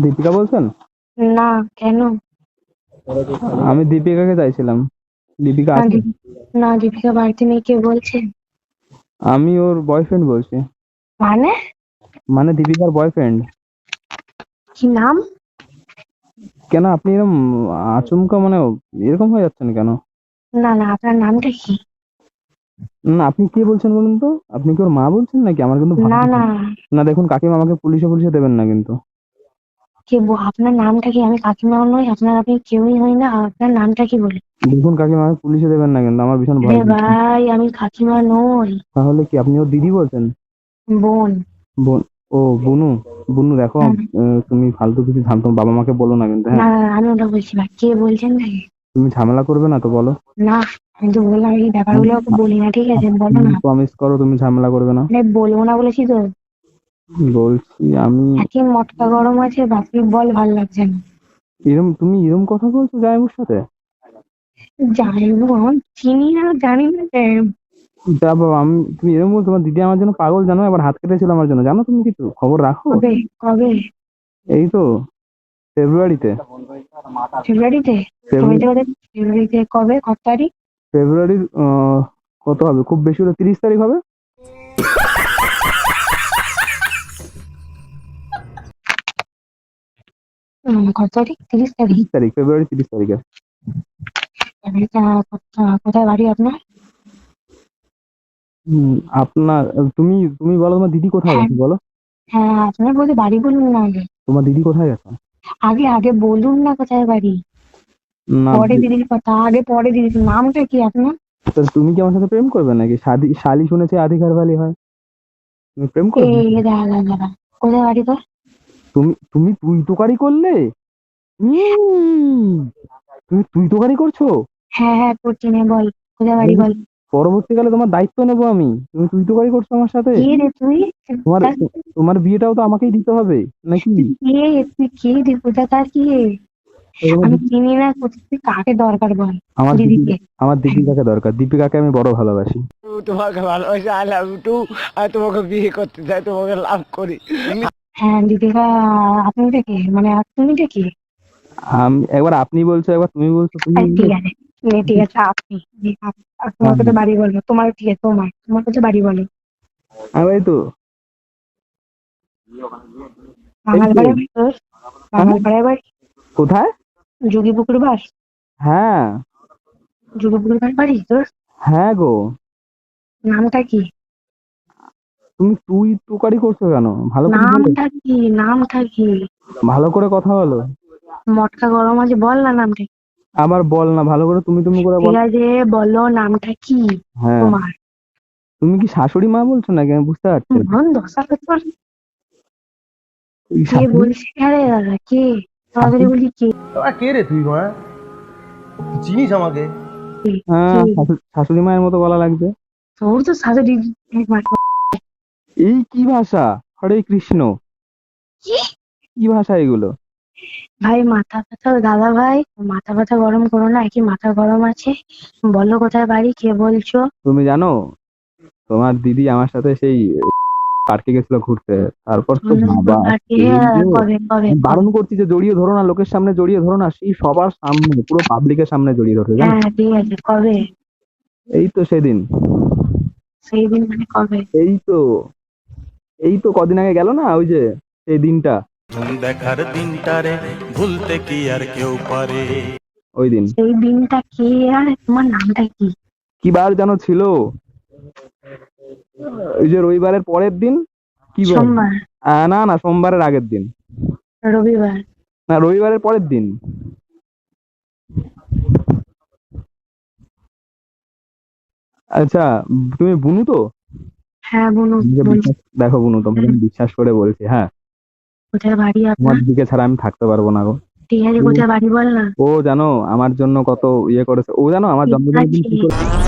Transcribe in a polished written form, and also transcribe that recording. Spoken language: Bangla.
দীপিকা বলছেন? না, কেন? আমি দীপিকাকে চাইছিলাম। দীপিকা না আছে? না, দীপিকা বাড়িতে নেই। কে বলছে? আমি ওর বয়ফ্রেন্ড বলছি। মানে? মানে দীপিকার বয়ফ্রেন্ড। কি নাম? কেন আপনি এরকম আচমকা মানে এরকম হয়ে যাচ্ছেন কেন? না না, আপনার নামটা কি? না, আপনি কে বলছেন বলুন তো? আপনি কি ওর মা বলছেন নাকি? আমার কিন্তু ভালো না লাগে না, না। না, দেখুন কাকিমা, আমাকে পুলিশে পুলিশে দেবেন না কিন্তু। আপনার নামটা কি? আমি কাকিমাও নই, আপনি কেউই হই না। আপনার নামটা কি বলে? দেখুন কাকিমা, আমাকে পুলিশে দেবেন না কিন্তু, আমার ভীষণ আরে ভয় করছে। ভাই, আমি কাকিমা নই। তাহলে কি আপনি ওর দিদি বলছেন? বোন। বোন? ও, বুনু। বুনু দেখো, হুম। তুমি ফালতু কিছু জানতো, বাবা মাকে বলো না কিন্তু, না হ্যাঁ? না, আমি ওটা বলছি না। কে বলছেন নাকি? তুমি ঝামেলা করবে না তো, বলো। না, আমি তো বললাম এই ব্যাপারগুলো ওকে বলি না, ঠিক আছে? বলো না। প্রমিস করো তুমি ঝামেলা করবে না। আরে বলবো না বলেছি তো। বলছি আমি। একই মটকা গরম আছে, বাকি বল ভাল লাগছে না। তুমি এরম কথা বলছো জামাইবাবুর সাথে? জানি না, আমার চিনি না, জানি না যে। যা বাবা, তুমি এরকম বলছো? তোমার দিদি আমার জন্য পাগল, জানো? এবার হাত কেটেছিল আমার জন্য, জানো? তুমি কিছু খবর রাখো? কবে? কবে? এই তো ফেব্রুয়ারিতে। ফেব্রুয়ারিতে? তুমি তো ফেব্রুয়ারি ওদের ফেব্রুয়ারিতে কবে, কত তারিখ? ফেব্রুয়ারির কত হবে, খুব বেশি হলে 30 তারিখ হবে। কত তারিখ? 30 তারিখ? 30 তারিখ, ফেব্রুয়ারি 30 তারিখে। ফেব্রুয়ারিতে, কোথায় বাড়ি আপনার? হম। আপনার, তুমি তুমি বলো, তোমার দিদি কোথায় হ্যাঁ গেছে বলো? হ্যাঁ, আপনার বলতে বাড়ি বলুন না আগে। তোমার দিদি কোথায় গেছে? আগে আগে বলুন না কোথায় বাড়ি। না। পরে দিদির কথা, আগে পরে দিদির নামটা কি আপনার? তা তুমি কি আমার সাথে প্রেম করবে নাকি? শালি শুনেছি আধিকার বালি হয়। তুমি প্রেম করবে? এই দাঁড়া দাঁড়া, কোথায় বাড়ি তোর? তুমি তুমি তুই তোকারি করলে। উম, তুমি তুই তোকারি করছো। হ্যাঁ হ্যাঁ, করছি না, বল। কোথায় বাড়ি পরবর্তী- বল। পরবর্তীকালে তোমার দায়িত্ব নেবো আমি। তুমি তুই তোকারি করছো আমার সাথে। কে রে তুই? তোমার তোমার বিয়েটাও তো আমাকেই দিতে হবে নাকি? তুই কে? তুই কে রে? কোথাকার কে? তোমার আমি দিদি। চিনি না, কোথায় তুই? কাকে দরকার বল। আমার দিদি। দিদিকে? আমার দিদিকাকে দরকার, দীপিকাকে আমি বড় ভালোবাসি। তোমাকে ভালোবাসি, আই লাভ ইউ টু। আর তোমাকে বিয়ে করতে চাই, তোমাকে লাভ করি। হ্যাঁ দিদিকা। আপনিটা কে, মানে তুমিটা কে? আমি একবার আপনি বলছো, একবার তুমি বলছো, তুমি। আরে ঠিক আছে, ঠিক আছে, আপনি। আর তোমার হ্যাঁ, কোথায় হ্যাঁ। বাড়ি বলো, তোমার ঠিক আছে, তোমার তোমার কোথায় বাড়ি বলো। এই তো। এই তো। বাঙালপাড়ায় বাড়ি তোর? হ্যাঁ। বাঙালপাড়ায় বাড়ি? কোথায়? যোগীপুকুর বাস? হ্যাঁ। যোগীপুকুর বাস বাড়ি তোর? হ্যাঁ গো। নামটা কি? তুমি তুই তোকারি করছো কেন? ভালো করে বলো। নামটা কি? নামটা কি? ভালো করে কথা বলো। মটকা গরম আছে, বল না নামটা কি? আবার বল না, ভালো করে তুমি তুমি করে ঠিক বল। আছে, বলো নামটা কি হ্যাঁ। তোমার? তুমি কি শাশুড়ি মা বলছো নাকি? আমি বুঝতে পারছি না। মন দশা তোর। তুই কে শাশুড়ি। বলছে? আরে দাদা কে? তাড়াতাড়ি শাশুড়ি। বলছি কে? তোরা কে রে তুই মা? চিনিস আমাকে? হ্যাঁ, কে? শাশুড়ি মায়ের মতো গলা লাগছে। তোর তো শাশুড়ি একমাত্র। এই কি ভাষা? হরে কৃষ্ণ। কি? কি ভাষা এগুলো? ভাই মাথা ব্যথা, দাদা ভাই। মাথা ব্যথা গরম করো না, একই মাথা গরম আছে। বলো কোথায় বাড়ি, কে বলছো? তুমি জানো, তোমার দিদি আমার সাথে সেই পার্কে গেছিল ঘুরতে। তারপর তো বাবা, এই যে, কবে কবে আমি কবে? বারণ করছি যে জড়িয়ে ধরো না, লোকের সামনে জড়িয়ে ধরো না, সেই সবার সামনে, পুরো পাবলিকের সামনে জড়িয়ে ধরছে, জানো? হ্যাঁ ঠিক আছে, কবে? এই তো সেদিন। সেই দিন মানে কবে? এই তো, এই তো কদিন আগে গেল না, ওই যে সেই দিনটা। দেখার দিনটারে ভুলতে কি আর কেউ পারে। ওই দিন। সেই দিনটা কি? আর তোমার নামটা কি? কি বার যেন ছিল? ওই যে রবিবারের পরের দিন। কি বার? সোমবার? না না, সোমবারের আগের দিন। রবিবার? না, রবিবারের পরের দিন। আচ্ছা, তুমি বুনু তো? হ্যাঁ বলুন, নিজে বলছি। বিশ্বাস দেখো বুনু, তোমাকে আমি বিশ্বাস করে বলছি, হ্যাঁ। কোথায় বাড়ি তোমার আপনার? দিকে ছাড়া আমি থাকতে পারবো না গো। ঠিক আছে, ও কোথায় বাড়ি বল না। ও জানো আমার জন্য কত ইয়ে করেছে, ও জানো আমার ঠিক জন্মদিনের দিন কি আছে। করেছে?